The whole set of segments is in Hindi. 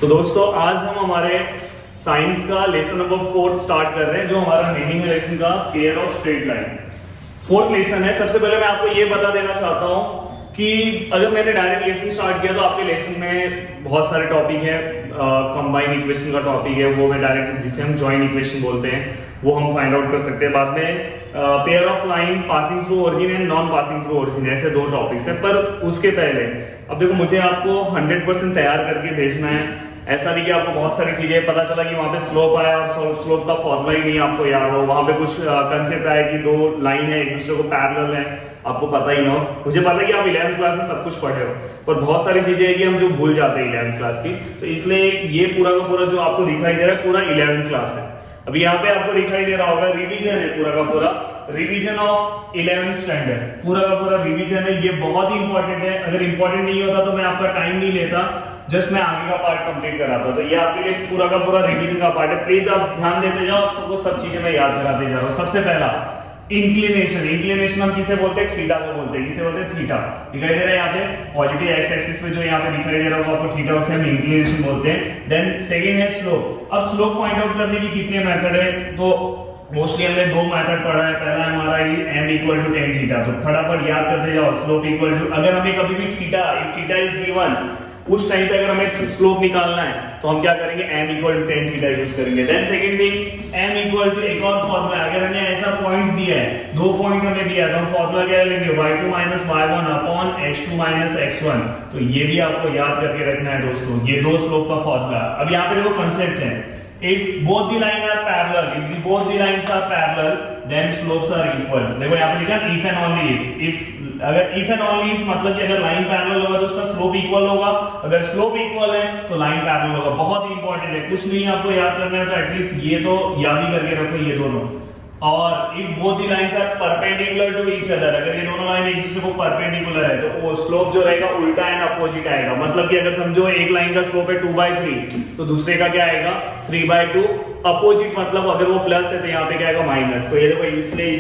तो दोस्तों आज हम हमारे साइंस का लेसन नंबर 4 स्टार्ट कर रहे हैं, जो हमारा नेमिंग लेसन का pair of straight line 4th lesson है। सबसे पहले मैं आपको ये बता देना चाहता हूँ कि अगर मैंने डायरेक्ट लेसन स्टार्ट किया तो आपके लेसन में बहुत सारे टॉपिक है। कंबाइन इक्वेशन का टॉपिक है, वो मैं डायरेक्ट जिसे हम जॉइंट इक्वेशन बोलते हैं वो हम फाइंड आउट कर सकते हैं। बाद में pair of line passing through origin and non passing through origin, ऐसे 2 टॉपिक्स हैं। पर उसके पहले अब देखो, मुझे आपको 100% तैयार करके भेजना है। ऐसा नहीं कि आपको बहुत सारी चीजें पता चला कि वहां पे स्लोप आया और स्लोप का फॉर्मूला ही नहीं आपको याद हो, वहां पे कुछ कंसेप्ट आया कि 2 लाइन है एक दूसरे को पैरेलल है, आपको पता ही ना हो। मुझे पता है कि आप 11th क्लास में सब कुछ पढ़े हो, पर बहुत सारी चीजें हैं कि हम जो भूल जाते हैं 11th क्लास की। तो इसलिए ये पूरा का पूरा जो आपको दिखाई दे रहा है पूरा 11th क्लास है। अभी यहाँ पे आपको दिखाई दे रहा होगा रिवीजन है, पूरा का पूरा रिवीजन ऑफ 11th स्टैंडर्ड, पूरा का पूरा रिवीजन है। ये बहुत ही इंपॉर्टेंट है। अगर इंपॉर्टेंट नहीं होता तो मैं आपका टाइम नहीं लेता, जस्ट मैं आगे का पार्ट कंप्लीट कराता। तो ये आपके लिए पूरा का पूरा रिवीजन का पार्ट है। प्लीज आप ध्यान देते जाओ, सबको सब चीजें मैं याद कराते जा रहा हूँ। सबसे पहला इंक्लिनेशन, इंक्लिनेशन हम किसे बोलते हैं? थीटा को बोलते हैं। किसे बोलते हैं? थीटा। दिखाई दे रहा है यहाँ पे पॉजिटिव एक्स एक्सिस पे जो यहाँ पे दिखाई दे रहा होगा आपको थीटा, उसे हम इंक्लिनेशन बोलते हैं। देन सेकंड है स्लोप। अब स्लोप फाइंड आउट करने की कितने मेथड है? तो मोस्टली हमने 2 मेथड पढ़ा है। पहला हमारा ये m equal to tan theta, तो फटाफट याद करते जाओ। स्लोप इक्वल टू, अगर हमें कभी भी theta, if theta is given, उस टाइम पे अगर हमें स्लोप निकालना है तो हम क्या करेंगे? m equal to tan theta use करेंगे। Then second thing, m equal to एक और फार्मूला, अगर हमें ऐसा पॉइंट्स दिया है, 2 पॉइंट हमें दिया है, तो हम फार्मूला क्या लेंगे? y2 minus y1 upon x2 minus x1। तो ये भी आपको याद करके रखना है दोस्तों, ये 2 स्लोप का फार्मूला। अब यहाँ पे देखो कंसेप्ट है, if both the lines are parallel, if both the lines are parallel then slopes are equal। देखो यहाँ पे लिखा if and only if अगर if and only if मतलब कि अगर लाइन पैरेलल होगा तो उसका स्लोप इक्वल होगा, अगर स्लोप इक्वल है तो लाइन पैरेलल होगा। बहुत ही इंपॉर्टेंट है, कुछ नहीं आपको याद करना है तो एटलीस्ट ये तो याद ही करके रखो ये दोनों। और if both the lines are perpendicular to each other, अगर ये दोनों लाइन एक दूसरे को परपेंडिकुलर है तो वो स्लोप जो रहेगा उल्टा एंड अपोजिट आएगा। मतलब कि अगर समझो एक लाइन का स्लोप है 2/3 तो दूसरे का क्या आएगा? 3/2। अपोजिट मतलब अगर वो प्लस है तो यहाँ पे क्या आएगा? माइनस। तो ये देखो, इसलिए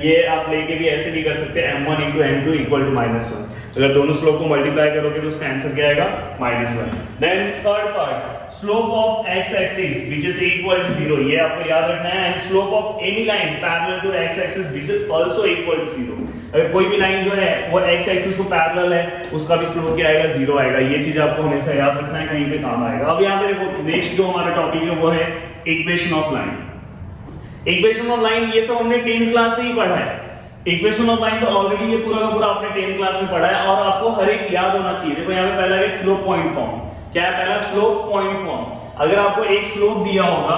ये आप लेके भी ऐसे भी कर सकते हैं, m1 into m2 equal to -1। अगर दोनों स्लोप को मल्टीप्लाई करोगे तो उसका आंसर क्या आएगा? -1। Then third part, slope of x axis which is equal to 0, ये आपको याद रखना है। And slope of any line parallel to x axis which is also equal to 0। अगर कोई भी लाइन जो है वो x एक्सिस को पैरेलल है, उसका भी स्लोप क्या आएगा? 0 आएगा। ये चीज आपको हमेशा याद रखना है, कहीं पे काम आएगा। अब यहाँ पे देखो, नेक्स्ट जो हमारा टॉपिक है वो है equation of line. Equation of line ये सब हमने 10th क्लास से ही पढ़ा है। इक्वेशन ऑफ लाइन तो ऑलरेडी ये पूरा का पूरा आपने 10th क्लास में पढ़ा है और आपको हर एक याद होना चाहिए। देखो यहाँ पे पहला है स्लोप पॉइंट फॉर्म। क्या है पहला? Slope point form. अगर आपको एक स्लोप दिया होगा,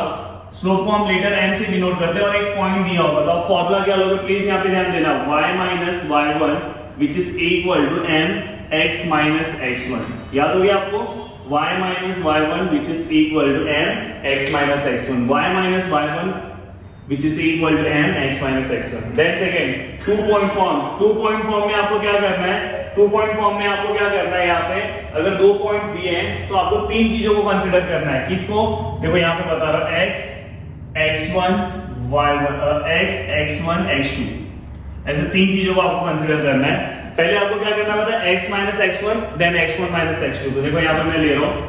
स्लोप को हम लेटर n से डिनोट करते हैं, और एक पॉइंट दिया होगा तो आप फार्मूला क्या लोगे? प्लीज यहाँ पे ध्यान देना, y minus y1 which is equal to m x minus x1। याद हो गया आपको? y minus y1 which is equal to m x minus x1, y minus y1 which is equal to m x minus x1। then second, 2 point form। 2 point form में आपको क्या करना है? 2 point form में आपको क्या करना है? यहाँ पे अगर 2 पॉइंट्स दिए हैं तो आपको 3 चीजों को कंसीडर करना है। किसको? देखो यहाँ पे बता रहा हूँ, x x1 y1 x x1 x2, ऐसे 3 चीजों को आपको कंसीडर करना है। पहले आपको क्या करना होता है? x minus x1 then x1 minus x2। तो देखो यहाँ पे मैं ले रहा हूँ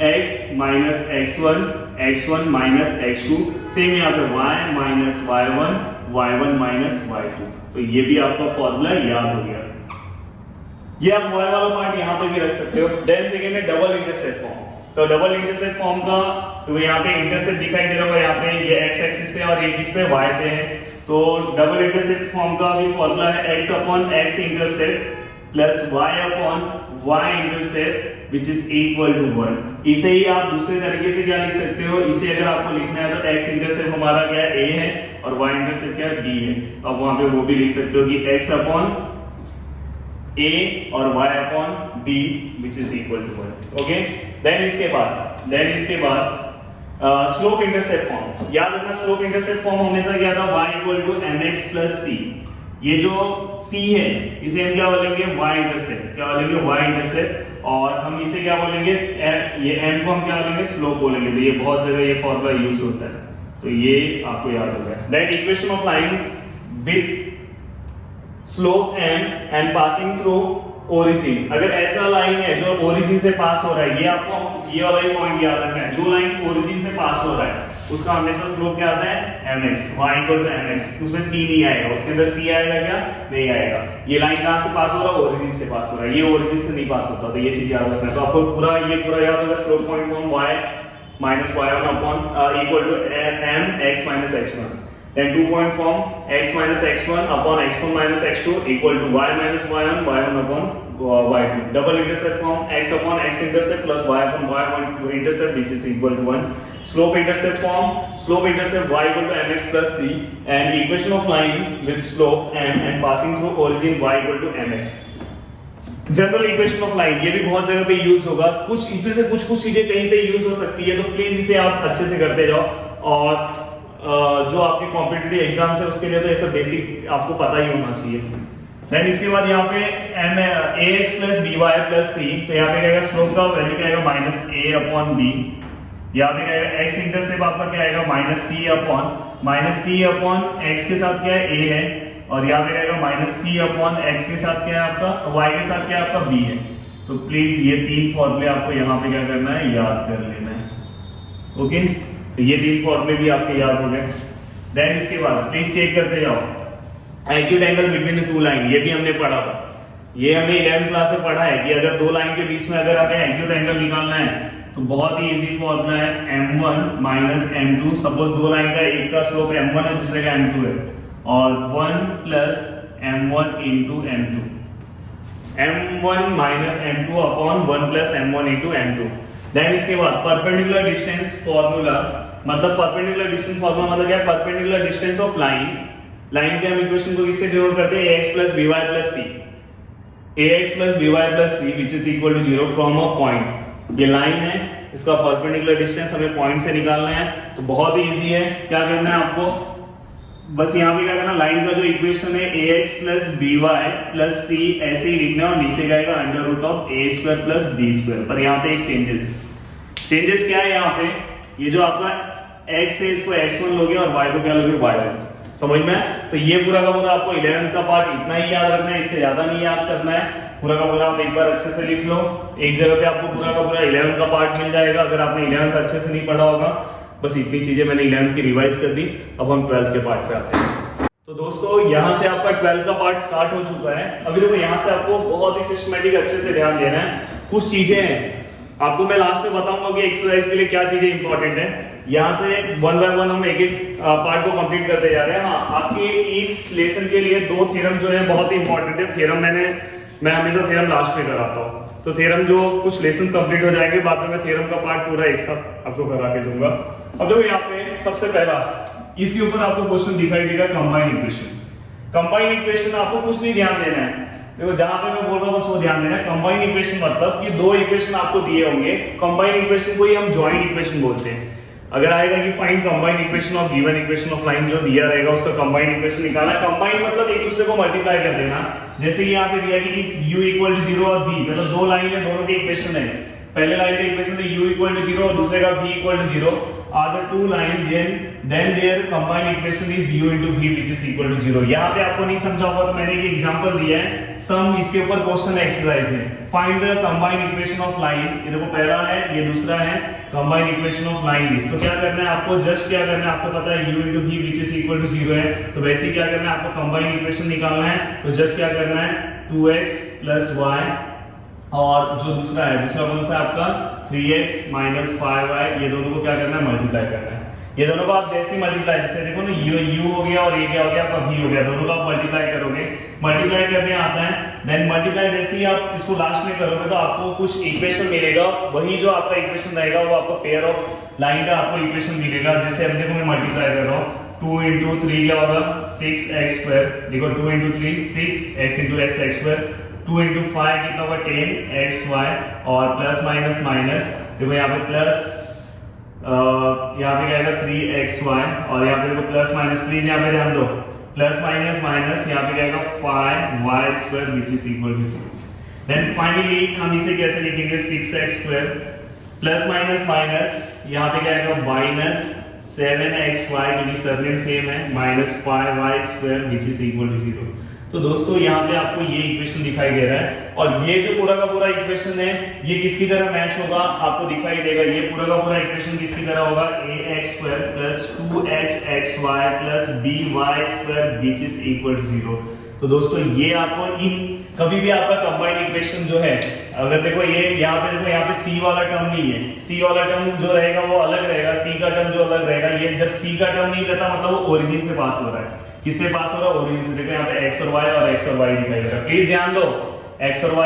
x minus x1 x1 minus x2, same यहाँ पे y minus y1 y1 minus y2। तो ये भी आपका फॉर्मूला याद हो गया। ये आप y वाला पार्ट यहाँ पे भी रख सकते हो। देन सेकेंड है डबल इंटरसेप्ट फॉर्म। तो डबल इंटरसेप्ट फॉर्म का तो यहाँ पे इंटरसेप्ट दिखाई दे रहा होगा, यहाँ पे ये x एक्सिस पे और एक इस पे y पे है। तो डबल इंटरसेप्ट फॉर्म का भी फॉर्मूला है x upon x intercept plus y upon y intercept which is equal to 1। इसे ही आप दूसरे तरीके से क्या लिख सकते हो? इसे अगर आपको लिखना है तो x इंटरसेप्ट हमारा क्या है? a है, और y इंटरसेप्ट क्या है? b है। तो आप वहां पे वो भी लिख सकते हो कि x अपॉन a और y upon b which is equal to 1। Okay, then इसके बाद स्लोप इंटरसेप्ट फॉर्म। याद रखना, स्लोप इंटरसेप्ट फॉर्म हमेशा क्या था? y equal to mx plus c। ये जो c है इसे हम क्या बोलेंगे? y intercept. क्या बोलेंगे? y intercept. और हम इसे क्या बोलेंगे? ये m को हम क्या बोलेंगे? स्लोप बोलेंगे। तो ये बहुत जगह ये फॉर्मूला यूज होता है, तो ये आपको याद हो गया। Then equation of line with slope m and passing through origin, अगर ऐसा लाइन है जो ओरिजिन से पास हो रहा है, ये आपको ये वाला ही पॉइंट याद रखना है, जो लाइन ओरिजिन से पास हो रहा है उसका हमेशा स्लोप क्या आता है mx, y equal to mx, उसमें c नहीं आएगा, उसके अंदर c आएगा क्या, नहीं आएगा। ये लाइन कहां से पास हो रहा है, ओरिजिन से पास हो रहा है, ये ओरिजिन से नहीं पास होता, तो ये चीज याद रखना है। तो आपको पूरा याद होगा, slope point form y minus y1 upon equal to mx minus x1, then 2 point form x minus x1 upon x1 minus x2 equal to y minus y1 y1 upon y2, double intercept form x upon x intercept plus y upon y intercept which is equal to 1, slope intercept form slope intercept y equal to mx plus c, and equation of line with slope m and passing through origin y equal to mx। General equation of line, ये भी बहुत जगह पे यूज होगा, कुछ इसमें से कुछ चीजें कहीं पे यूज हो सकती है, तो प्लीज इसे आप अच्छे से करते जाओ। और जो आपके कॉम्पिटिटिव एग्जाम्स है उसके लिए तो ये सब बेसिक आपको पता ही होना चाहिए। देन इसके बाद यहाँ पे ax plus by plus c, तो यहाँ पे क्या स्लोप का वैल्यू क्या आएगा माइनस a अपॉन b, यहाँ पे क्या आएगा x इंटरसेप्ट आपका क्या आएगा माइनस c अपॉन x के साथ क्या है a है, और यहाँ पे आएगा माइनस c अपॉन x के साथ क्या है आपका, y के साथ क्या है आपका b है। तो प्लीज ये तीन फॉर्मूले आपको यहाँ पे क्या करना है, याद कर लेना है। ओके, तो ये तीन फॉर्मूले भी आपके याद हो गए। देन इसके बाद प्लीज चेक करते जाओ acute angle between the two line, ये भी हमने पढ़ा था, ये हमने 11th क्लास में पढ़ा है कि अगर दो लाइन के बीच में अगर हमें एक्यूट एंगल निकालना है तो बहुत ही इजी फॉर्मूला है m1 माइनस m2। सपोज दो लाइन का एक का स्लोप m1 है दूसरे का m2 है, और 1 plus m1 into m2, m1 minus m2 upon 1 plus m1 into m2। Then इसके बाद परपेंडिकुलर डिस्टेंस फॉर्मूला, मतलब परपेंडिकुलर डिस्टेंस फॉर्मूला मतलब क्या है, परपेंडिकुलर डिस्टेंस ऑफ लाइन के हम इक्वेशन को किससे डिनोट करते हैं, ax plus by plus c, ax plus by plus c which is equal to 0 from a point. ये लाइन है, इसका परपेंडिकुलर डिस्टेंस हमें पॉइंट से निकालना है, तो बहुत ही इजी है। क्या करना है आपको, बस यहाँ पे क्या करना, लाइन का जो इक्वेशन है ax plus by plus c ऐसे ही लिखना है, और नीचे जाएगा under root of a square plus b square. पर यहाँ पे एक चेंजेस क्या है, यहाँ पे ये जो आपका x है इसको x1 लोगे और y को क्या लोगे y1, समझ में। तो ये पूरा का पूरा आपको 11th का पार्ट इतना ही याद रखना है, इससे ज्यादा नहीं याद करना है। पूरा का पूरा आप एक बार अच्छे से लिख लो, एक जगह पे आपको पूरा का पूरा 11th का पार्ट मिल जाएगा। अगर आपने 11th अच्छे से नहीं पढ़ा होगा, बस इतनी चीजें मैंने 11th की रिवाइज कर दी। अब हम 12th के पार्ट पे आते हैं। तो दोस्तों यहाँ से आपका 12th का पार्ट स्टार्ट हो चुका है। अभी देखो यहाँ से आपको बहुत ही सिस्टमेटिक अच्छे से ध्यान देना है। कुछ चीजें हैं आपको मैं लास्ट में बताऊंगा कि एक्सरसाइज के लिए क्या चीजें इंपॉर्टेंट है। यहाँ से 1 बाय 1 हम एक पार्ट को कंप्लीट करते जा रहे हैं। हाँ, आपके इस लेसन के लिए 2 थ्योरम जो है बहुत ही इंपॉर्टेंट है। थ्योरम मैं हमेशा थ्योरम लास्ट में कराता हूँ, तो थ्योरम जो कुछ लेसन कंप्लीट हो जाएंगे, बाद में मैं थ्योरम का पार्ट पूरा एक साथ आपको करा के दूंगा। अब देखो यहाँ पे सबसे पहला इसके ऊपर आपको क्वेश्चन दिखाई देगा कंबाइंड इक्वेशन। कंबाइंड इक्वेशन आपको कुछ नहीं ध्यान देना है, देखो जहां पे मैं बोल रहा हूं बस वो ध्यान देना है। कंबाइंड इक्वेशन मतलब कि 2 इक्वेशन आपको दिए होंगे, कंबाइंड इक्वेशन को ही हम जॉइंट इक्वेशन बोलते हैं। अगर आएगा कि find combined equation of given equation of line, जो दिया रहेगा उसका कंबाइंड इक्वेशन निकालना है। कंबाइंड मतलब एक दूसरे को मल्टीप्लाई कर देना। जैसे कि यहाँ पे दिया कि इफ u इक्वल टू 0 और v, मतलब 2 लाइन है, दोनों के इक्वेशन है। पहले लाइन का इक्वेशन है u इक्वल टू 0 और दूसरे का v equal to 0 are the two line, then their combined equation is u into v which is equal to 0। यहाँ पे आपको नहीं समझा होगा तो मैंने एक एग्जांपल दिया है, सम इसके ऊपर क्वेश्चन है एक्सरसाइज में। Find the combined equation of line, ये देखो पहला है, ये दूसरा है कंबाइंड इक्वेशन ऑफ लाइन। तो क्या करना है आपको, जस्ट क्या करना है, आपको पता है u into v which is equal to 0 है, तो वैसे ही क्या करना है आपको कंबाइंड इक्वेशन निकालना है। तो जस्ट क्या करना है 2x plus y, और जो दूसरा कौन सा आपका 3x minus 5y, ये दोनों को क्या करना है मल्टीप्लाई करना है। ये दोनों को आप जैसे ही मल्टीप्लाई, जैसे देखो ना u हो गया और ये क्या हो गया आपका v हो गया, दोनों को आप मल्टीप्लाई करोगे, मल्टीप्लाई करने आता है। देन मल्टीप्लाई जैसे ही आप इसको लास्ट में करोगे तो आपको कुछ इक्वेशन मिलेगा, वही जो आपका इक्वेशन रहेगा वो आपको पेयर ऑफ लाइन का आपको इक्वेशन मिलेगा। जैसे अब देखो मैं मल्टीप्लाई कर रहा हूँ, 2 into 3 क्या होगा 6x स्क्वायर, देखो 2 into 3 6x into x square, 2 into 5 कितना होगा 10xy, और प्लस माइनस माइनस, देखो यहाँ पे प्लस यहाँ पे क्या आएगा 3xy, और यहाँ पे देखो प्लस माइनस, प्लीज यहाँ पे ध्यान दो, प्लस माइनस माइनस, यहाँ पे क्या आएगा 5y square which is equal to 0। Then finally हम इसे कैसे लिखेंगे 6x square plus minus minus, यहाँ पे क्या आएगा माइनस 7xy, क्योंकि सरनेम सेम है, minus 5y square which is equal to 0। तो दोस्तों यहाँ पे आपको ये इक्वेशन दिखाई दे रहा है और ये जो पूरा का पूरा इक्वेशन है ये किसकी तरह मैच होगा आपको दिखाई देगा। ये पूरा का पूरा इक्वेशन किसकी तरह होगा, ax² + 2hxy + by² which is equal to 0। तो दोस्तों ये आपको इन कभी भी आपका कंबाइन इक्वेशन जो है, अगर देखो ये यहाँ पे देखो, यहाँ पे c वाला टर्म नहीं है, c वाला टर्म जो रहेगा वो अलग रहेगा, c का टर्म जो अलग रहेगा। ये जब c का टर्म नहीं रहता मतलब वो ओरिजिन से पास हो रहा है। किससे पास हो रहा है, ओरिजिन से। देखो यहाँ पे x और y दिखाई दे रहा है, प्लीज ध्यान दो, x और y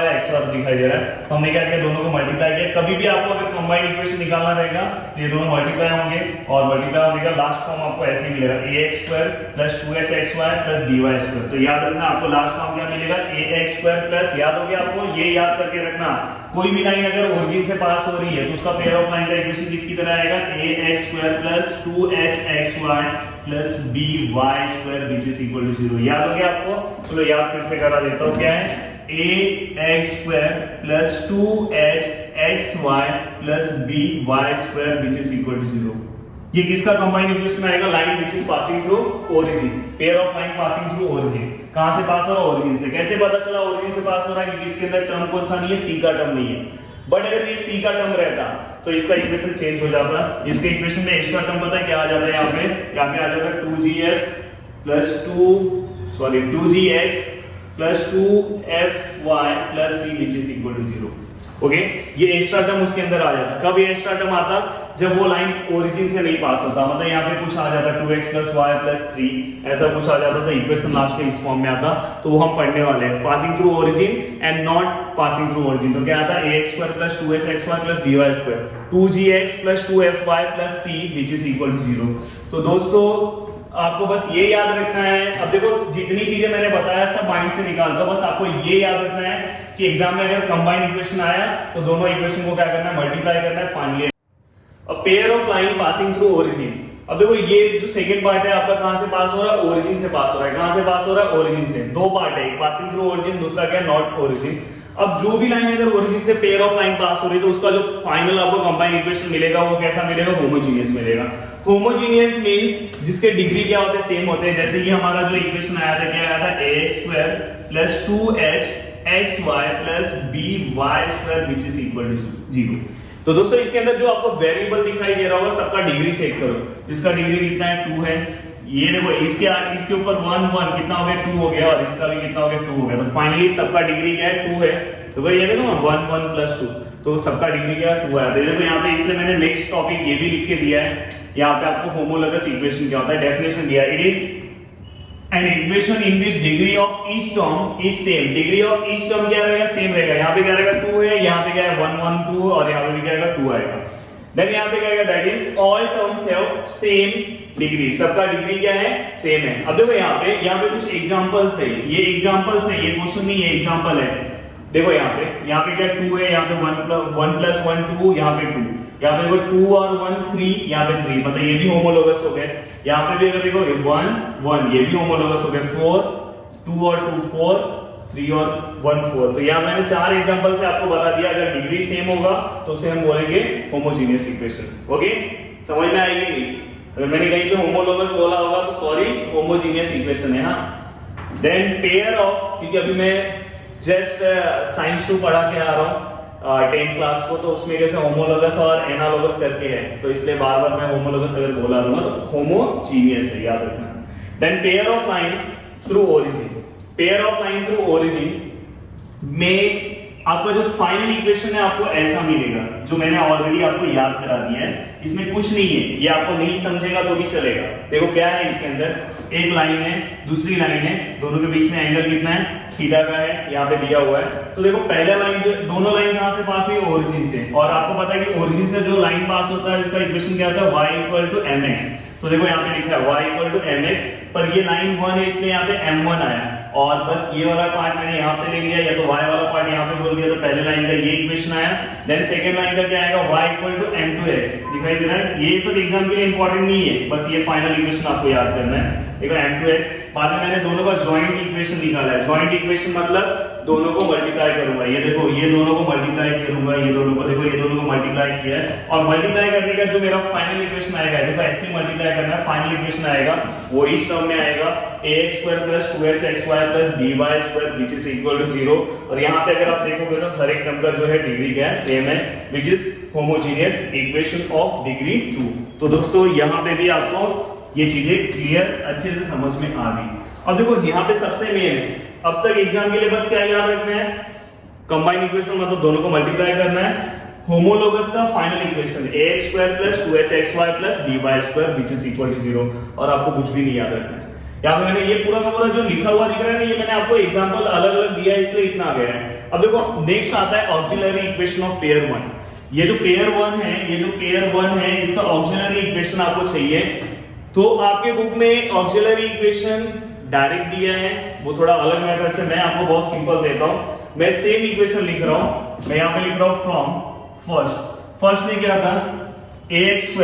दिखाई दे रहा है। तो हमने क्या किया, दोनों को मल्टीप्लाई किया। कभी भी आपको अगर कंबाइंड इक्वेशन निकालना रहेगा तो ये दोनों मल्टीप्लाई होंगे और मल्टीप्लाई होने का लास्ट फॉर्म आपको ऐसे ही मिलेगा, ax² + 2hxy + by²। तो याद रखना आपको लास्ट फॉर्म क्या मिलेगा, ax² याद हो गया आपको, ये याद करके रखना। कोई भी लाइन अगर ओरिजिन से पास हो रही है तो उसका पेयर ऑफ लाइन का इक्वेशन किसकी तरह आएगा, ax² + 2hxy + by² which is equal to 0। याद हो गया आपको, चलो याद फिर से करा देता हूं। क्या है, ax² + 2hxy + by² which is equal to 0। ये किसका कंबाइंड इक्वेशन आएगा, line which is passing through origin, pair of line passing through origin. कहां से पास हो रहा है, ओरिजिन से। कैसे पता चला ओरिजिन से पास हो रहा है, क्योंकि इसके अंदर टर्म कौन सा नहीं है, सी का टर्म नहीं है। बट अगर ये सी का टर्म रहता तो इसका इक्वेशन चेंज हो जाता। इसके इक्वेशन में एक्स्ट्रा टर्म पता है क्या आ जाता है, यहाँ पे आ जाता है 2gx + 2fy + c which is equal to 0। Okay, ये एक्स्ट्रा टर्म उसके अंदर आ जाता। कब ये एक्स्ट्रा टर्म आता, जब वो लाइन ओरिजिन से नहीं पास होता, मतलब यहाँ पे कुछ आ जाता 2x + y + 3 ऐसा कुछ आ जाता, तो इक्वेशन लास्ट में इस फॉर्म में आता। तो वो हम पढ़ने वाले हैं, passing through origin and not passing through origin. तो क्या आता है, ax² + 2hxy + by², 2gx + 2fy + c which is equal to 0। तो दोस्तों आपको बस ये याद रखना है। अब देखो जितनी चीजें मैंने बताया सब माइंड से निकाल दो, बस आपको ये याद रखना है कि एग्जाम में अगर कंबाइंड इक्वेशन आया तो दोनों इक्वेशन को क्या करना है, मल्टीप्लाई करना है finally. A pair of line passing through origin. अब देखो ये जो सेकंड पार्ट है आपका कहां से पास हो रहा है, ओरिजिन से पास हो रहा है। कहां से पास हो रहा है, ओरिजिन से। दो पार्ट है, एक पासिंग थ्रू ओरिजिन, दूसरा क्या है, नॉट ओरिजिन। अब जो भी लाइन अगर ओरिजिन से पेयर ऑफ लाइन पास हो रही है तो उसका जो फाइनल आपको कंबाइंड इक्वेशन मिलेगा वो कैसा मिलेगा, होमोजीनियस मिलेगा। होमोजीनियस मींस जिसके डिग्री क्या होते हैं, सेम होते हैं। जैसे कि हमारा जो इक्वेशन आया था, क्या आया था, ax² + 2hxy + by² which is equal to 0। तो दोस्तों इसके अंदर जो आपको वेरिएबल दिखाई दे रहा होगा सबका डिग्री चेक करो। इसका डिग्री कितना है, 2 है। ये देखो इसके ऊपर 1 1 कितना हो गया, 2 हो गया, और इसका भी कितना हो गया, 2 हो गया। तो फाइनली सबका डिग्री क्या है, 2 है। तो भाई ये देखो 1 1 + 2, तो सबका डिग्री क्या है, 2 है। तो देखो यहाँ पे इसलिए मैंने नेक्स्ट टॉपिक ये भी लिख के दिया है। यहाँ पे आपको होमोलोगस इक्वेशन क्या होता है, डेफिनेशन दिया है। It is an equation in which degree of each term is same। degree of each term क्या रहेगा, सेम रहेगा। यहाँ पे क्या रहेगा, 2 है, यहाँ पे क्या है 1 1 2, और यहाँ पे भी क्या आएगा, 2 आएगा। देन यहाँ पे क्या आएगा, that is all terms have same degree. सबका डिग्री क्या है, सेम है। अब देखो यहाँ पे कुछ एग्जांपल्स है, ये एग्जांपल्स है, ये क्वेश्चन नहीं है, एग्जांपल है। देखो यहाँ पे क्या 2 है, यहाँ पे 1 + 1 2, यहाँ पे 2, यहाँ पे देखो 2 और 1 3, यहाँ पे 3, मतलब ये भी होमोलोगस हो गए। यहाँ पे भी अगर देखो 1 1, ये भी होमोलोगस हो गए। 4 2 और 2 4, 3 और 1 4। तो यहाँ मैंने 4 एग्जांपल से आपको बता दिया, अगर डिग्री सेम होगा तो उसे हम बोलेंगे होमोजीनियस इक्वेशन। ओके, समझ में आएगी नहीं? अगर मैंने कहीं पे होमोलोगस बोला होगा तो सॉरी, होमोजीनियस इक्वेशन है। हाँ, देन पेयर ऑफ, क्योंकि अभी मैं जस्ट साइंस 2 पढ़ा के आ रहा हूँ 10th क्लास को, तो उसमें कैसे होमोलोगस और एनालोगस करके है, तो इसलिए बार बार मैं होमोलोगस अगर बोला रहूंगा तो होमोजीनियस है, याद रखना। Then pair of line through origin. Pair of line through origin में आपका जो फाइनल इक्वेशन है आपको ऐसा मिलेगा, जो मैंने ऑलरेडी आपको याद करा दिया है। इसमें कुछ नहीं है, ये आपको नहीं समझेगा तो भी चलेगा। देखो क्या है, इसके अंदर एक लाइन है, दूसरी लाइन है, दोनों के बीच में एंगल कितना है, थीटा का है, यहाँ पे दिया हुआ है। तो देखो पहला लाइन जो, दोनों लाइन कहां से पास हुई, ओरिजिन से। और आपको पता है कि ओरिजिन से जो लाइन पास होता है उसका इक्वेशन क्या होता है, y = mx। तो देखो यहाँ पे लिखा है y = mx, पर ये लाइन 1 है इसलिए यहाँ पे m1 आया, और बस ये वाला पार्ट मैंने यहाँ पे ले लिया, या तो y वाला पार्ट यहाँ पे बोल दिया, तो पहले लाइन का ये इक्वेशन आया। देन सेकंड लाइन का क्या आएगा, y = m2x। दिखाई दे रहा है? ये सब एग्जाम के लिए इंपॉर्टेंट नहीं है, बस ये फाइनल इक्वेशन आपको याद करना है। देखो m2x, बाद में मैंने दोनों का जॉइंट इक्वेशन निकाला है। जॉइंट इक्वेशन मतलब दोनों को मल्टीप्लाई करूंगा, ये देखो ये दोनों को मल्टीप्लाई करूंगा, ये दोनों को देखो, ये दोनों को मल्टीप्लाई किया है, और मल्टीप्लाई करने का जो मेरा फाइनल इक्वेशन आएगा, देखो ऐसे मल्टीप्लाई करना है, फाइनल इक्वेशन आएगा वो इस टर्म में आएगा ax² + 2hxy + by² which is equal to 0। और यहाँ पे अगर आप देखोगे तो हर एक टर्म का जो है डिग्री क्या है, सेम है, which is homogeneous equation of degree 2। तो दोस्तों यहाँ पे भी आपको ये चीजें क्लियर अच्छे से समझ में आ गई। अब देखो यहाँ पे सबसे मेन है, अब तक एग्जाम के लिए बस क्या याद रखना है, कंबाइन इक्वेशन मतलब दोनों को मल्टीप्लाई करना है, होमोलोगस का final equation ax² + 2hxy + by² which is equal to 0, और आपको कुछ भी नहीं याद रखना है। यहाँ पे मैंने ये पूरा का पूरा जो लिखा हुआ दिख रहा है ना, ये मैंने आपको एग्जांपल अलग अलग दिया है इसलिए इतना आ गया है। अब देखो नेक्स्ट आता है ऑक्सिलरी इक्वेशन ऑफ पेयर 1। ये जो पेयर 1 है, ये जो पेयर 1 है, इसका ऑक्सिलरी इक्वेशन आपको चाहिए, तो आपके बुक में ऑक्सिलरी इक्वेशन डायरेक्ट दिया है, वो थोड़ा अलग मेथड से, मैं आपको बहुत सिंपल देता हूं। मैं सेम इक्वेशन लिख रहा हूं, मैं यहां पे लिख रहा हूं फ्रॉम फर्स्ट में क्या था, ax²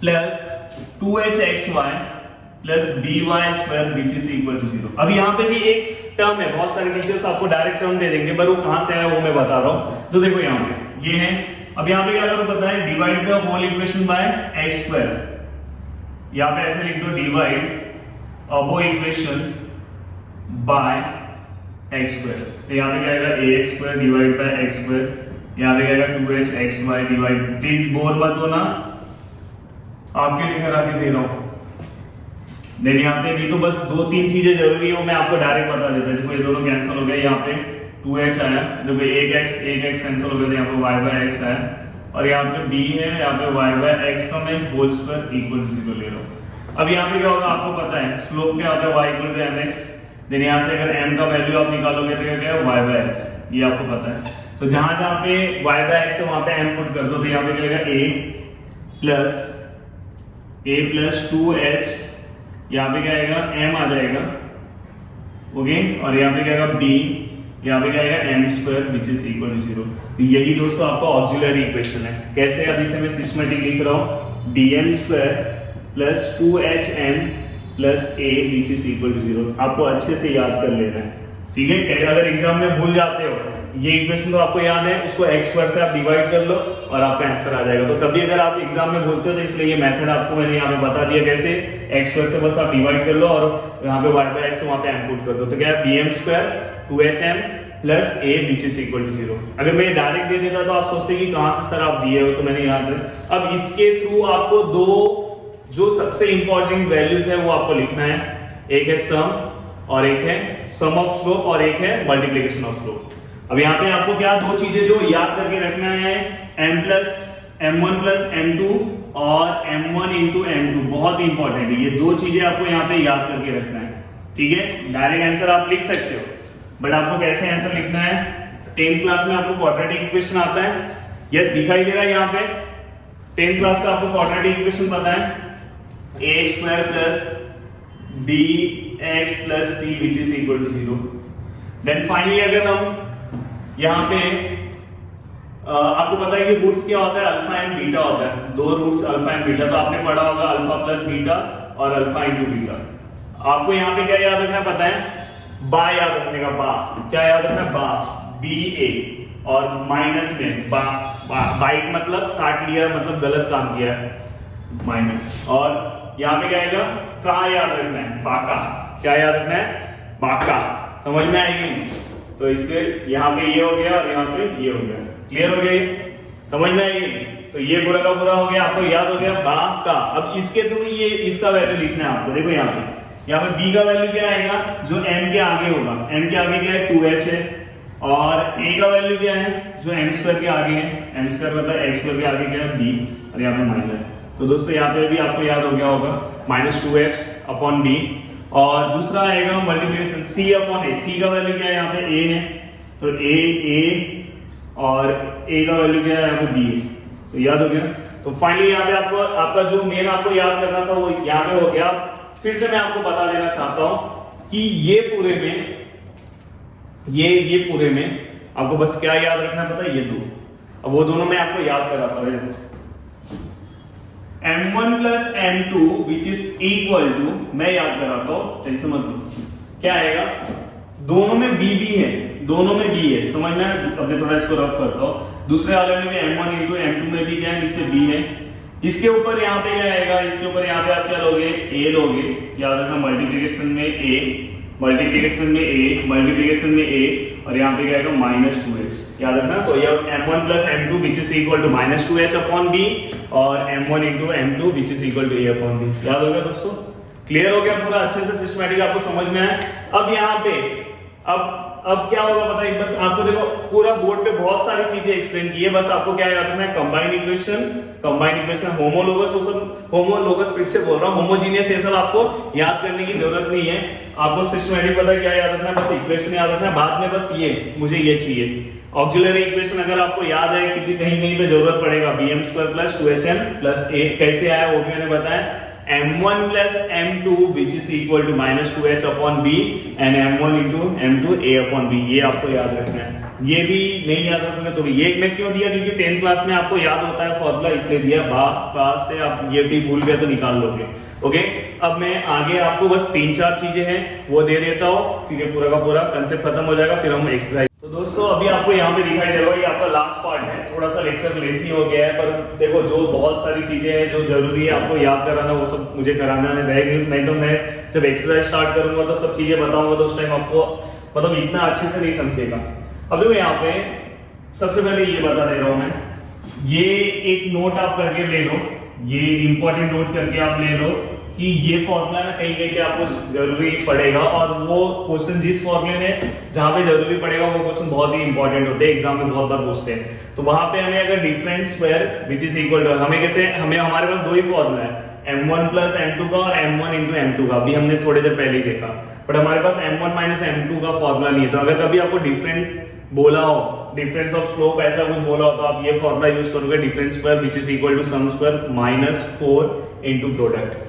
+ 2hxy + by² which is equal to 0। अब यहाँ पे भी एक टर्म है, बहुत सारे टीचर्स आपको डायरेक्ट टर्म दे देंगे, पर वो कहां से आया वो मैं बता रहा हूं। तो देखो यहाँ पे ये है, अब यहाँ पे क्या करो पता है, divide the whole equation by x², यहाँ पे ऐसे लिख दो, divide above equation by x²। तो यहाँ पे क्या आएगा, ax² डिवाइड बाय x², यहाँ पे क्या आएगा 2hxy डिवाइड, प्लीज बोर मत हो ना, आपके लिए करा के दे रहा हूं, नहीं यहाँ पे नहीं, तो बस 2-3 चीजें जरूरी है वो मैं आपको डायरेक्ट बता देता हूं। देखो ये दोनों कैंसिल हो गए, यहाँ पे 2h आया, देखो 1x कैंसिल हो गया, यहाँ पे y/x आया, और यहाँ पे b है, यहाँ पे y/x का मैं होल स्क्वायर इक्वल टू 0 ले रहा हूँ। अब यहाँ पे क्या होगा आपको पता है, स्लोप क्या होता है y = mx, देन यहाँ से अगर m का वैल्यू आप निकालोगे तो क्या है y/x, ये आपको पता है। तो जहां जहां पे y/x है वहां पे m पुट कर दो, तो यहाँ पे क्या आएगा a + 2h, यहाँ पे क्या आएगा m आ जाएगा, ओके, और यहाँ पे क्या आएगा b, यहाँ पे क्या आएगा m² which is equal to 0। तो यही दोस्तों आपका ऑक्सिलरी इक्वेशन है। कैसे, अब इसे मैं सिस्टमैटिक लिख रहा हूँ, bm² + 2hm + a which is equal to 0। आपको अच्छे से याद कर लेना है, ठीक है। कहीं अगर एग्जाम में भूल जाते हो, ये इक्वेशन तो आपको याद है, उसको x² से आप डिवाइड कर लो और आपका आंसर आ जाएगा। तो कभी अगर आप एग्जाम में भूलते हो तो इसलिए ये मेथड आपको मैंने यहाँ पे बता दिया, कैसे x² से बस आप डिवाइड कर लो और यहाँ पे y/x वहां पे m पुट कर दो, तो क्या है bm² 2hm + a which is equal to 0। अगर मैं डायरेक्ट दे देता तो आप सोचते कि कहां से सर आप दिए हो, तो मैंने याद है। अब इसके थ्रू आपको दो जो सबसे इंपॉर्टेंट वैल्यूज है वो आपको लिखना है, एक है सम और एक है सम ऑफ स्लोप और एक है मल्टीप्लिकेशन ऑफ स्लोप। अब यहाँ पे आपको क्या दो चीजें जो याद करके रखना है, m1 + m2 और m1 × m2, बहुत इंपॉर्टेंट है ये दो चीजें आपको यहाँ पे याद करके रखना है, ठीक है। डायरेक्ट आंसर आप लिख सकते हो, बट आपको कैसे आंसर लिखना है, 10th क्लास में आपको क्वाड्रेटिक इक्वेशन आता है, यस दिखाई दे रहा है यहाँ पे, 10th क्लास का आपको क्वाड्रेटिक इक्वेशन पता है, ax² + bx + c which is equal to 0। Then finally अगर हम यहाँ पे आपको पता है कि रूट्स क्या होता है, अल्फा एंड बीटा होता है, दो रूट्स अल्फा एंड बीटा, तो आपने पढ़ा होगा अल्फा + बीटा और अल्फा × बीटा। आपको यहाँ पे क्या याद रखना पता है, बा याद रखने का, बा क्या याद रखना, बा ba, और माइनस में बाइट मतलब काट लिया, मतलब गलत काम किया है, माइनस, और यहाँ पे क्या आएगा, का याद रखना है, बाका, क्या याद रखना है, बाका, समझ में आएगी। तो इसलिए यहाँ पे ये हो गया और यहाँ पे ये हो गया, क्लियर हो गया, समझ में आएगी। तो ये पूरा का पूरा हो गया, आपको याद हो गया बा का। अब इसके थ्रू ये इसका वैल्यू लिखना है आपको, देखो यहाँ पे b का वैल्यू क्या आएगा, जो m के आगे होगा, m के आगे क्या है 2h है, और a का वैल्यू क्या है, जो m² के आगे है, m² मतलब x² के आगे क्या है b, और यहाँ पे माइनस। तो दोस्तों यहाँ पे भी आपको याद हो गया होगा -2x/b, और दूसरा आएगा मल्टीप्लिकेशन c/a, c का वैल्यू क्या है, यहाँ पे a है, तो a और a का वैल्यू क्या है, यहाँ पे b है, तो याद हो गया। तो फाइनली यहाँ पे आपको आपका जो मेन आपको याद करना था वो यहाँ पे हो गया। फिर से मैं आपको बता देना चाहता हूं कि ये पूरे में आपको बस क्या याद रखना पता है, ये दो, अब वो दोनों मैं आपको याद कराता हूं, m1 + m2 which is equal to, मैं याद कराता हूं, टेंशन मत लो, क्या आएगा दोनों में बी बी है, दोनों में बी है, समझ में? अब मैं थोड़ा इसको रफ करता हूँ। दूसरे वाले में भी m1 इंटू m2 में भी क्या है, नीचे b है। इसके ऊपर यहाँ पे क्या आएगा, इसके ऊपर यहाँ पे आप क्या लोगे, a लोगे। याद रखना मल्टीप्लिकेशन में a, मल्टीप्लिकेशन में a, मल्टीप्लिकेशन में a, और यहाँ पे क्या आएगा -2h। याद रखना। तो ये m1 plus m2 which is equal to -2h upon b, और m1 into m2 which is equal to a upon b। याद हो गया दोस्तों? क्लियर हो गया पूरा? अच्छे से सिस्टमैटिक आपको समझ में आया? अब यहाँ पे अब क्या होगा पता है? बस आपको देखो पूरा बोर्ड पे बहुत सारी चीजें एक्सप्लेन की है, बस आपको क्या याद रखना है, कंबाइंड इक्वेशन, होमोलोगस, वो सब होमोलोगस फिर से बोल रहा हूँ, होमोजीनियस, ये सब आपको याद करने की जरूरत नहीं है। आपको सिस्टमैटिक पता है क्या याद रखना है, बस इक्वेशन याद रखना है। बाद में बस ये मुझे ये चाहिए ऑक्सिलरी इक्वेशन अगर आपको याद है, क्योंकि कहीं कहीं पे जरूरत पड़ेगा, bm² + 2hn + a कैसे आया वो भी मैंने बताया। m1 + m2 which is equal to -2h upon b and m1 into m2 a upon b, ये आपको याद रखना है। ये भी नहीं याद रखोगे तो ये मैं क्यों दिया, क्योंकि 10th क्लास में आपको याद होता है फॉर्मूला, इसलिए दिया। बाद से आप ये भी भूल गए तो निकाल लोगे। ओके, अब मैं आगे आपको बस 3-4 चीजें हैं वो दे देता हूँ, ठीक है? पूरा का पूरा कंसेप्ट खत्म हो जाएगा, फिर हम एक्सरसाइज। तो दोस्तों अभी आपको यहाँ पे दिखाई दे रहा है, ये आपका लास्ट पार्ट है। थोड़ा सा लेक्चर लेंथी हो गया है, पर देखो जो बहुत सारी चीजें हैं जो जरूरी है आपको याद कराना, वो सब मुझे कराना है। नहीं तो मैं जब एक्सरसाइज स्टार्ट करूंगा तो सब चीजें बताऊंगा, तो उस टाइम आपको मतलब इतना अच्छे से नहीं समझेगा। अब देखो यहाँ पे सबसे पहले ये बता दे रहा हूं मैं, ये एक नोट आप करके ले लो, ये इंपॉर्टेंट नोट करके आप ले लो कि ये फॉर्मूला ना कहीं कहीं पे आपको जरूरी पड़ेगा, और वो क्वेश्चन जिस फॉर्मूले में जहां पे जरूरी पड़ेगा वो क्वेश्चन बहुत ही इंपॉर्टेंट होते हैं, एग्जाम में बहुत बार पूछते हैं। तो वहां पे हमें अगर difference square which is equal to, हमें कैसे, हमें हमारे पास दो ही फॉर्मूला है, m1 + m2 का और m1 into m2 का, अभी हमने थोड़ी देर पहले ही देखा। बट हमारे पास m1 - m2 का फॉर्मूला नहीं है, तो अगर कभी आपको डिफरेंट बोला हो, डिफरेंस ऑफ स्लोप ऐसा कुछ बोला हो, तो आप ये फॉर्मूला यूज करोगे, difference square which is equal to sum square -4 into product.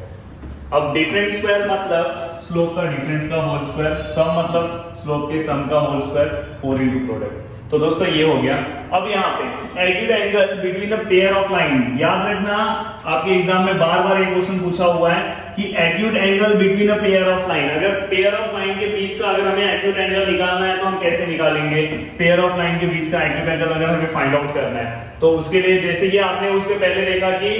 अब डिफरेंस स्क्वायर मतलब स्लोप का डिफरेंस का होल स्क्वायर, सम मतलब स्लोप के सम का होल स्क्वायर, 4 into प्रोडक्ट। तो दोस्तों ये हो गया। अब यहाँ पे acute angle between a pair of line, याद रखना आपके एग्जाम में बार बार एक क्वेश्चन पूछा हुआ है कि acute angle between a pair of line, अगर पेयर ऑफ लाइन के बीच का अगर हमें एक्यूट एंगल निकालना है तो हम कैसे निकालेंगे? पेयर ऑफ लाइन के बीच का एक्यूट एंगल अगर हमें फाइंड आउट करना है तो उसके लिए जैसे कि आपने उसके पहले देखा कि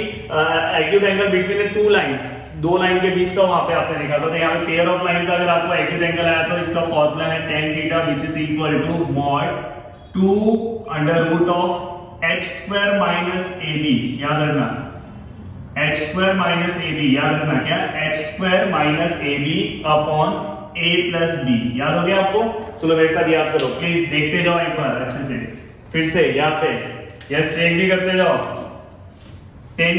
acute angle between two lines, दो लाइन के बीच का वहां पे आपने देखा था। तो यहाँ पे पेयर ऑफ लाइन का अगर आपको एक्यूट एंगल आया तो इसका फॉर्मूला है tan theta which is equal to mod 2 √ h² - ab। याद रखना h² - ab, याद रखना क्या, h² - ab upon a + b। याद हो गया आपको? चलो मेरे साथ याद करो प्लीज, देखते जाओ एक बार अच्छे से, फिर से यहाँ पे यस चेक भी करते जाओ। tan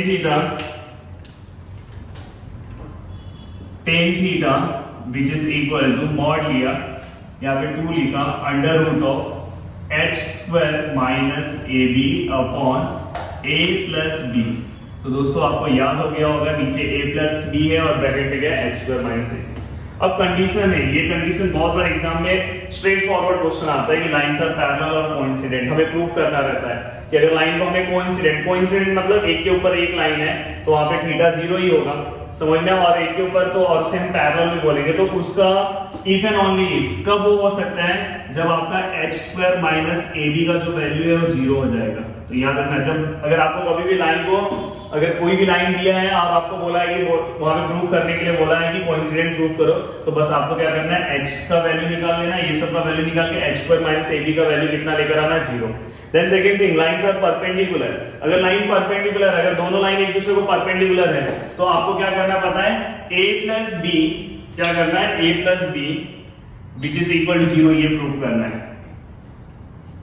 theta which is equal to mod लिया, यहाँ पे 2 लिखा, √ h² - ab upon a + b। तो दोस्तों आपको याद हो गया होगा, नीचे a + b है और ब्रैकेट में क्या है, h² - a। अब कंडीशन है, ये कंडीशन बहुत बार एग्जाम में स्ट्रेट फॉरवर्ड क्वेश्चन आता है कि लाइंस आर पैरेलल और कोइंसिडेंट, हमें प्रूव करना रहता है कि अगर लाइन को हमें कोइंसिडेंट मतलब एक के ऊपर एक लाइन है तो वहां पे थीटा 0 ही होगा, समझ में? और एक के ऊपर तो और से हम पैरेलल में बोलेंगे तो उसका इफ एंड ओनली इफ कब वो हो सकता है, जब आपका h² - ab का जो वैल्यू है वो 0 हो जाएगा। तो याद रखना, जब अगर आपको कभी भी लाइन को, अगर कोई भी लाइन दिया है और आपको बोला है कि वहां पे प्रूफ करने के लिए बोला है कि कोइंसिडेंट प्रूफ करो, तो बस आपको क्या करना है, h का वैल्यू निकाल लेना, ये सब का वैल्यू निकाल के h² - ab का वैल्यू कितना लेकर आना, 0। Then second thing, lines are perpendicular. अगर लाइन परपेंडिकुलर, अगर दोनों लाइन एक दूसरे को परपेंडिकुलर है तो आपको क्या करना पता है, a + b, क्या करना है, a + b which is equal to 0, ये प्रूफ करना है।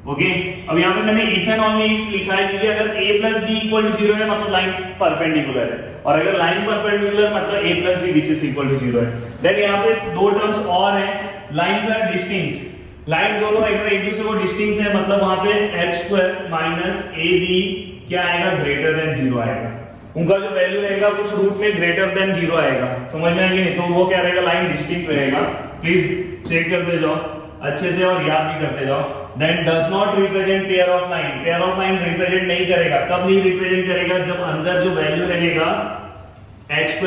ओके, अब यहाँ पे मैंने इफ एंड ओनली इफ लिखा है क्योंकि अगर a + b = 0 है मतलब लाइन परपेंडिकुलर है, और अगर लाइन परपेंडिकुलर मतलब a + b which is equal to 0 है। देन यहाँ पे दो टर्म्स और हैं, लाइंस आर डिस्टिंक्ट, लाइन दोनों अगर एक दूसरे को डिस्टिंक्ट है मतलब वहां पे h² - ab क्या आएगा, ग्रेटर देन 0 आएगा, उनका जो वैल्यू रहेगा कुछ रूट में ग्रेटर देन 0 आएगा, समझ में आएगी? तो वो क्या रहेगा, लाइन डिस्टिंक्ट रहेगा। प्लीज चेक करते जाओ अच्छे से और याद भी करते जाओ। Then does not represent pair of line, pair of line represent नहीं करेगा, कब नहीं रिप्रेजेंट करेगा, जब अंदर जो वैल्यू रहेगा h² -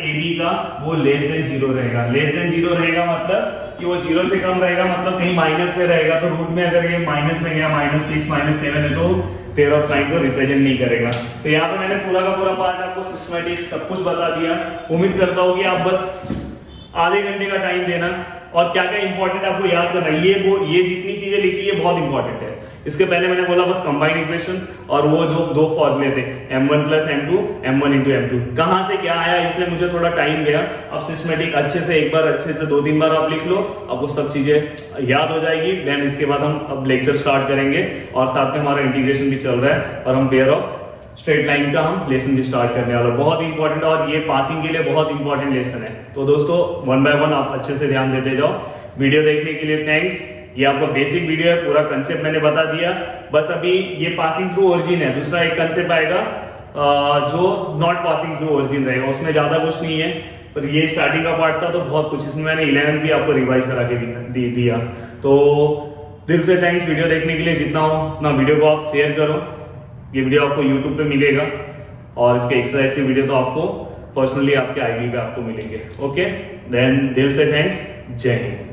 ab का वो लेस देन 0 रहेगा। लेस देन 0 रहेगा मतलब कि वो 0 से कम रहेगा, मतलब कहीं माइनस में रहेगा, तो रूट में अगर ये माइनस में गया, -6 -7 है, तो पेयर ऑफ लाइन को रिप्रेजेंट नहीं करेगा। तो यहाँ पे मैंने पूरा का पूरा पार्ट आपको सिस्टमैटिक सब कुछ बता दिया। उम्मीद करता हूँ कि आप बस आधे घंटे का टाइम देना और क्या क्या इंपॉर्टेंट आपको याद करना है। ये जितनी चीजें लिखी है बहुत इंपॉर्टेंट है। इसके पहले मैंने बोला बस कंबाइन इक्वेशन और वो जो दो फॉर्मूले थे m1 + m2 m1 × m2 कहां से क्या आया, इसलिए मुझे थोड़ा टाइम गया। अब सिस्टमैटिक अच्छे से एक बार अच्छे से 2-3 बार आप लिख लो, आपको सब चीजें याद हो जाएगी। देन इसके बाद हम अब लेक्चर स्टार्ट करेंगे और साथ में हमारा इंटीग्रेशन भी चल रहा है और हम पेयर ऑफ स्ट्रेट लाइन का हम लेसन भी स्टार्ट करने वाला। बहुत इंपॉर्टेंट और ये पासिंग के लिए बहुत इंपॉर्टेंट लेसन है। तो दोस्तों 1 बाय 1 आप अच्छे से ध्यान देते जाओ। वीडियो देखने के लिए थैंक्स। ये आपका बेसिक वीडियो है, पूरा कंसेप्ट मैंने बता दिया। बस अभी ये पासिंग थ्रू ओरिजिन है, दूसरा एक कंसेप्ट आएगा जो नॉट पासिंग थ्रू ओरिजिन रहेगा, उसमें ज्यादा कुछ नहीं है, पर ये स्टार्टिंग का पार्ट था तो बहुत कुछ इसमें मैंने 11 भी आपको रिवाइज करा के दिया। तो दिल से थैंक्स वीडियो देखने के लिए। जितना हो उतना वीडियो को आप शेयर करो। ये वीडियो आपको YouTube पे मिलेगा और इसके एक्सरसाइज के वीडियो तो आपको पर्सनली आपके आईडी पे आपको मिलेंगे। ओके, देन दिल से थैंक्स। जय हिंद।